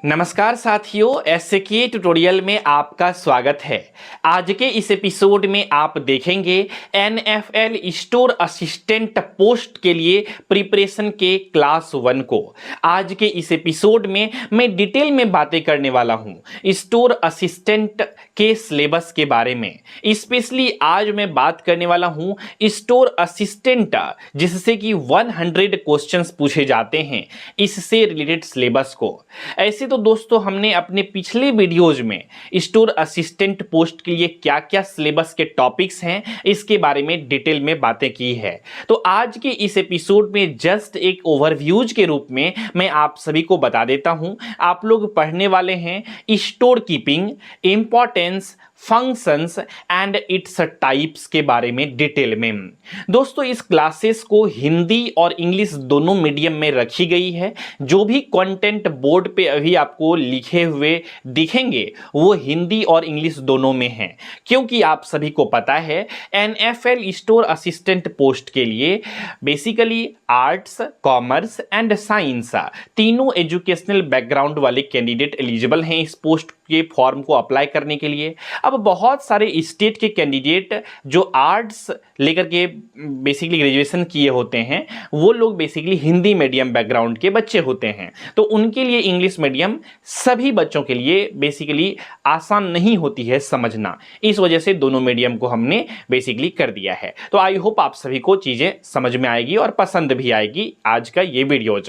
नमस्कार साथियों, SK tutorial में आपका स्वागत है। आज के इस एपिसोड में आप देखेंगे एनएफएल स्टोर असिस्टेंट पोस्ट के लिए प्रिपरेशन के क्लास 1 को। आज के इस एपिसोड में मैं डिटेल में बातें करने वाला हूं स्टोर असिस्टेंट के सिलेबस के बारे में। स्पेशली आज मैं बात करने वाला हूं स्टोर असिस्टेंट जिससे कि 100 क्वेश्चंस पूछे जाते हैं इससे रिलेटेड सिलेबस को। ऐसे तो दोस्तों हमने अपने पिछले वीडियोज में स्टोर असिस्टेंट पोस्ट के लिए क्या क्या सिलेबस के टॉपिक्स हैं इसके बारे में डिटेल में बातें की है। तो आज के इस एपिसोड में जस्ट एक ओवरव्यूज के रूप में मैं आप सभी को बता देता हूं। आप लोग पढ़ने वाले हैं store keeping, importance, functions and its types के बारे में डिटेल में। दोस्तों इस क्लासेस को हिंदी और इंग्लिश दोनों मीडियम में रखी गई है। जो भी कंटेंट बोर्ड पे अभी आपको लिखे हुए दिखेंगे वो हिंदी और इंग्लिश दोनों में हैं, क्योंकि आप सभी को पता है एनएफएल स्टोर असिस्टेंट पोस्ट के लिए basically arts, commerce and science तीनों एजुकेशनल बैकग्राउंड वाले कैंडिडेट एलिजिबल हैं इस पोस्ट के फॉर्म को अप्लाई करने के लिए। अब बहुत सारे स्टेट के कैंडिडेट जो आर्ट्स लेकर के बेसिकली ग्रेजुएशन किए होते हैं वो लोग बेसिकली हिंदी मीडियम बैकग्राउंड के बच्चे होते हैं, तो उनके लिए इंग्लिश मीडियम सभी बच्चों के लिए बेसिकली आसान नहीं होती है समझना। इस वजह से दोनों मीडियम को हमने बेसिकली कर दिया है। तो आई होप आप सभी को चीजें समझ में आएगी और पसंद भी आएगी आज का ये वीडियो।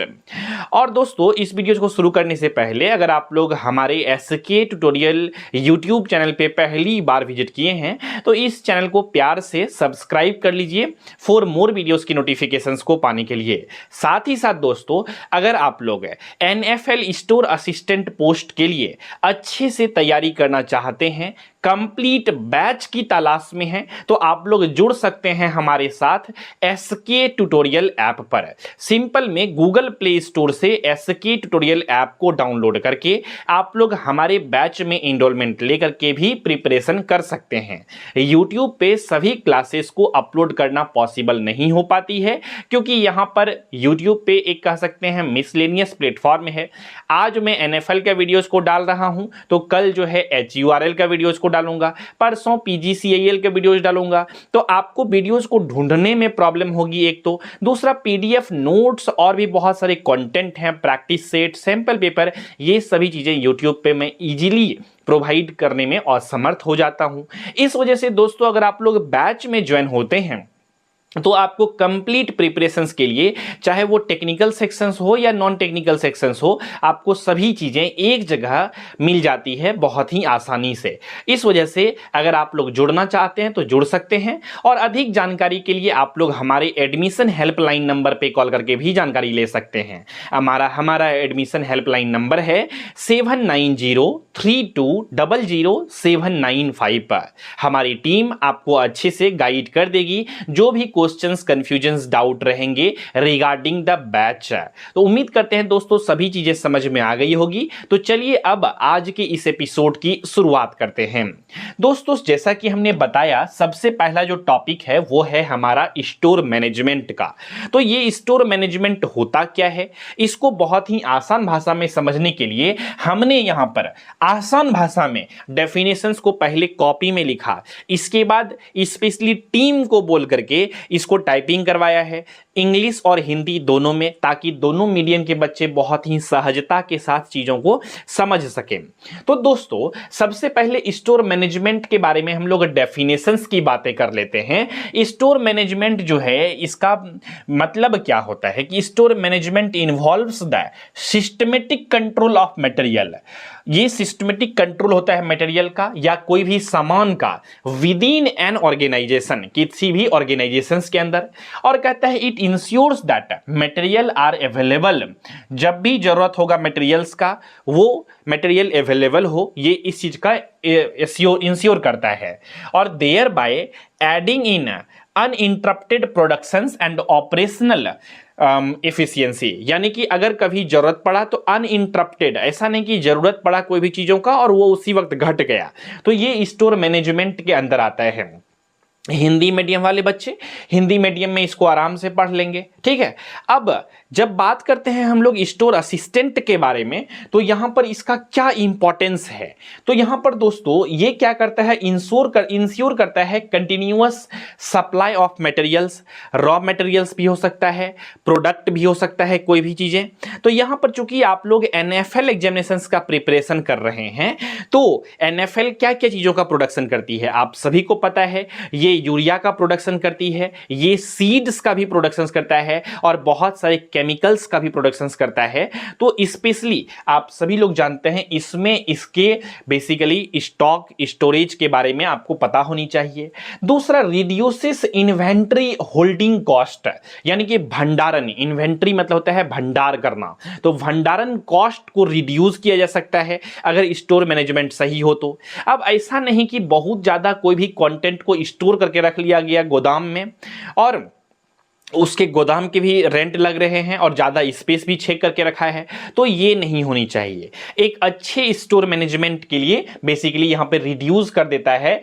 और दोस्तों इस वीडियो को शुरू करने से पहले अगर आप लोग हमारे एसके ट्यूटोरियल यूट्यूब चैनल पे पहली बार विजिट किए हैं तो इस चैनल को प्यार से सब्सक्राइब कर लीजिए फॉर मोर वीडियोस की नोटिफिकेशंस को पाने के लिए। साथ ही साथ दोस्तों अगर आप लोग एनएफएल स्टोर असिस्टेंट पोस्ट के लिए अच्छे से तैयारी करना चाहते हैं, कंप्लीट बैच की तलाश में हैं, तो आप लोग जुड़ सकते हैं हमारे साथ एसके ट्यूटोरियल ऐप पर। सिंपल में गूगल प्ले स्टोर से एसके ट्यूटोरियल ऐप को डाउनलोड करके आप लोग हमारे बैच में एनरोलमेंट लेकर के भी प्रिपरेशन कर सकते हैं। यूट्यूब पे सभी क्लासेस को अपलोड करना पॉसिबल नहीं हो पाती है क्योंकि यहाँ पर यूट्यूब पे एक कह सकते हैं मिसलेनियस प्लेटफॉर्म है। आज मैं एनएफएल का वीडियोस को डाल रहा हूं तो कल जो है एचयूआरएल का वीडियोस को डालूंगा, परसों पीजीसीआईएल के वीडियोस डालूंगा। तो आपको वीडियोस को ढूंढने में प्रॉब्लम होगी एक तो, दूसरा पीडीएफ नोट्स और भी बहुत सारे कंटेंट हैं, प्रैक्टिस सेट, सैंपल पेपर, ये सभी चीजें यूट्यूब पे मैं इजीली प्रोवाइड करने में असमर्थ हो जाता हूं। इस वजह से दोस्तों अगर आप लोग बैच में ज्वाइन होते हैं तो आपको कंप्लीट प्रिपरेशंस के लिए चाहे वो टेक्निकल सेक्शंस हो या नॉन टेक्निकल सेक्शंस हो, आपको सभी चीजें एक जगह मिल जाती है बहुत ही आसानी से। इस वजह से अगर आप लोग जुड़ना चाहते हैं तो जुड़ सकते हैं और अधिक जानकारी के लिए आप लोग हमारे एडमिशन हेल्पलाइन नंबर पे कॉल करके भी जानकारी ले सकते हैं। हमारा एडमिशन हेल्पलाइन नंबर है 7903200795। हमारी टीम आपको अच्छे से गाइड कर देगी जो भी क्वेश्चंस, कंफ्यूजन्स, डाउट रहेंगे रिगार्डिंग द बैच। तो उम्मीद करते हैं दोस्तों सभी चीजें समझ में आ गई होगी। तो चलिए अब आज के इस एपिसोड की शुरुआत करते हैं। दोस्तों जैसा कि हमने बताया सबसे पहला जो टॉपिक है वो है हमारा स्टोर मैनेजमेंट का। तो ये स्टोर मैनेजमेंट होता क्या है, इसको बहुत ही आसान भाषा में समझने के लिए हमने यहां पर आसान भाषा में डेफिनेशंस को पहले कॉपी में लिखा, इसके बाद स्पेशली टीम को बोल करके इसको टाइपिंग करवाया है इंग्लिश और हिंदी दोनों में, ताकि दोनों मीडियम के बच्चे बहुत ही सहजता के साथ चीजों को समझ सकें। तो दोस्तों सबसे पहले स्टोर मैनेजमेंट के बारे में हम लोग डेफिनेशंस की बातें कर लेते हैं। स्टोर मैनेजमेंट जो है इसका मतलब क्या होता है कि store management involves the systematic control of material. ये सिस्टमेटिक कंट्रोल होता है मटेरियल का या कोई भी सामान का विद इन एन ऑर्गेनाइजेशन, किसी भी ऑर्गेनाइजेशन के अंदर। और कहता है it ensures that material are available, जब भी जरूरत होगा मटेरियल्स का वो मटेरियल अवेलेबल हो, ये इस चीज का इंश्योर करता है। और thereby aiding in uninterrupted productions and operational efficiency, यानी कि अगर कभी जरूरत पड़ा तो अनइंटरप्टेड, ऐसा नहीं कि जरूरत पड़ा कोई भी चीजों का और वो उसी वक्त घट गया, तो ये स्टोर मैनेजमेंट के अंदर आता है। हिंदी मीडियम वाले बच्चे हिंदी मीडियम में इसको आराम से पढ़ लेंगे, ठीक है। अब जब बात करते हैं हम लोग स्टोर असिस्टेंट के बारे में, तो यहां पर इसका क्या इंपॉर्टेंस है, तो यहां पर दोस्तों ये क्या करता है, इंश्योर करता है continuous supply of materials, raw materials भी हो सकता है, प्रोडक्ट भी हो सकता है, कोई भी चीजें। तो यहां पर चूंकि आप लोग NFL एग्जामिनेशंस का प्रिपरेशन कर रहे हैं, तो NFL क्या क्या चीजों का प्रोडक्शन करती है आप सभी को पता है। ये यूरिया का प्रोडक्शन करती है, ये सीड्स का भी प्रोडक्शन करता है, और बहुत सारे केमिकल्स का भी प्रोडक्शन करता है। तो स्पेशली आप सभी लोग जानते हैं, इसमें इसके बेसिकली स्टॉक स्टोरेज के बारे में आपको पता होनी चाहिए। दूसरा, रिड्यूसेस इन्वेंट्री होल्डिंग कॉस्ट, यानी कि भंडारण, इन्वेंट्री मतलब होता है भंडार करना, तो भंडारण कॉस्ट को रिड्यूस किया जा सकता है अगर स्टोर मैनेजमेंट सही हो तो। अब ऐसा नहीं कि बहुत ज्यादा कोई भी कंटेंट को स्टोर करके रख लिया गया गोदाम में, और उसके गोदाम के भी रेंट लग रहे हैं और ज़्यादा स्पेस भी छेक करके रखा है, तो ये नहीं होनी चाहिए। एक अच्छे स्टोर मैनेजमेंट के लिए बेसिकली यहाँ पे रिड्यूस कर देता है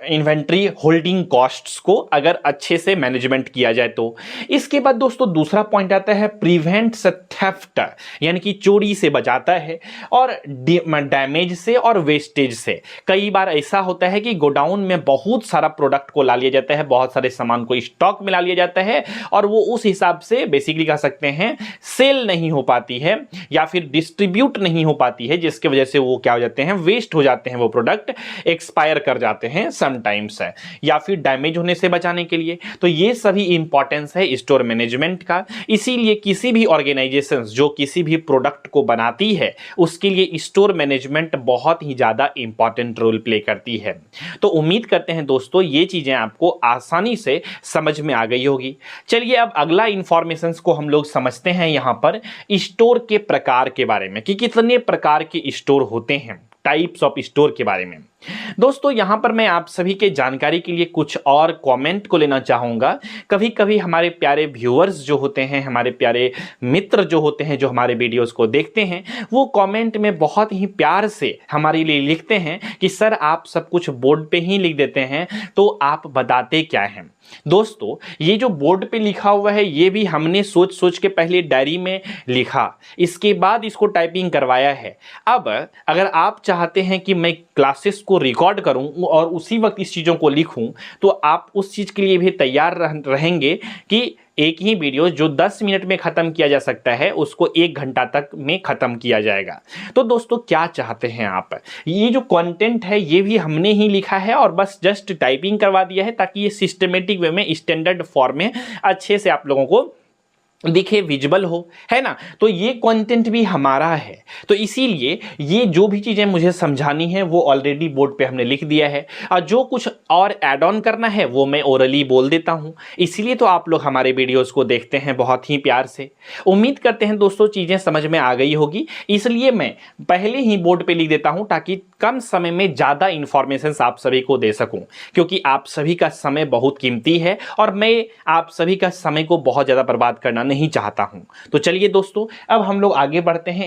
इन्वेंट्री होल्डिंग कॉस्ट्स को, अगर अच्छे से मैनेजमेंट किया जाए तो। इसके बाद दोस्तों दूसरा पॉइंट आता है प्रिवेंट्स थेफ्ट, यानी कि चोरी से बचाता है, और डैमेज से और वेस्टेज से। कई बार ऐसा होता है कि गोडाउन में बहुत सारा प्रोडक्ट को ला लिया जाता है, बहुत सारे सामान को स्टॉक में ला लिया जाता है, और वो उस हिसाब से बेसिकली कह सकते हैं सेल नहीं हो पाती है या फिर डिस्ट्रीब्यूट नहीं हो पाती है, जिसकी वजह से वो क्या हो जाते हैं, वेस्ट हो जाते हैं, वो प्रोडक्ट एक्सपायर कर जाते हैं समटाइम्स है, या फिर डैमेज होने से बचाने के लिए। तो ये सभी इंपॉर्टेंस है स्टोर मैनेजमेंट का। इसीलिए किसी भी ऑर्गेनाइजेशन जो किसी भी प्रोडक्ट को बनाती है, उसके लिए स्टोर मैनेजमेंट बहुत ही ज्यादा इंपॉर्टेंट रोल प्ले करती है। तो उम्मीद करते हैं दोस्तों ये चीजें आपको आसानी से समझ में आ गई होगी। चलिए अब अगला इंफॉर्मेशन को हम लोग समझते हैं यहां पर स्टोर के प्रकार के बारे में, कि कितने प्रकार के स्टोर होते हैं, टाइप्स ऑफ स्टोर के बारे में। दोस्तों यहां पर मैं आप सभी के जानकारी के लिए कुछ और कमेंट को लेना चाहूंगा। कभी कभी हमारे प्यारे व्यूअर्स जो होते हैं, हमारे प्यारे मित्र जो होते हैं, जो हमारे वीडियोस को देखते हैं, वो कमेंट में बहुत ही प्यार से हमारे लिए लिखते हैं कि सर आप सब कुछ बोर्ड पे ही लिख देते हैं, तो आप बताते क्या हैं। दोस्तों ये जो बोर्ड पे लिखा हुआ है, ये भी हमने सोच सोच के पहले डायरी में लिखा, इसके बाद इसको टाइपिंग करवाया है। अब अगर आप चाहते हैं कि मैं क्लासेस को रिकॉर्ड करूं और उसी वक्त इस चीज़ों को लिखूं, तो आप उस चीज़ के लिए भी तैयार रहेंगे कि एक ही वीडियो जो 10 मिनट में ख़त्म किया जा सकता है, उसको 1 घंटा तक में ख़त्म किया जाएगा। तो दोस्तों क्या चाहते हैं आप, ये जो कंटेंट है ये भी हमने ही लिखा है और बस जस्ट टाइपिंग करवा दिया है, ताकि ये सिस्टमेटिक वे में स्टैंडर्ड फॉर्म में अच्छे से आप लोगों को दिखे, विजिबल हो, है ना। तो ये कंटेंट भी हमारा है, तो इसीलिए ये जो भी चीजें मुझे समझानी है वो ऑलरेडी बोर्ड पे हमने लिख दिया है, और जो कुछ और ऐड ऑन करना है वो मैं ओरली बोल देता हूं। इसीलिए तो आप लोग हमारे वीडियोस को देखते हैं बहुत ही प्यार से। उम्मीद करते हैं दोस्तों चीजें समझ में आ गई होगी, इसलिए मैं पहले ही बोर्ड पे लिख देता हूं, ताकि कम समय में ज्यादा इंफॉर्मेशन आप सभी को दे सकूं, क्योंकि आप सभी का समय बहुत कीमती है और मैं आप सभी का समय को बहुत ज्यादा बर्बाद करना नहीं चाहता हूं। तो चलिए दोस्तों अब हम लोग आगे बढ़ते हैं।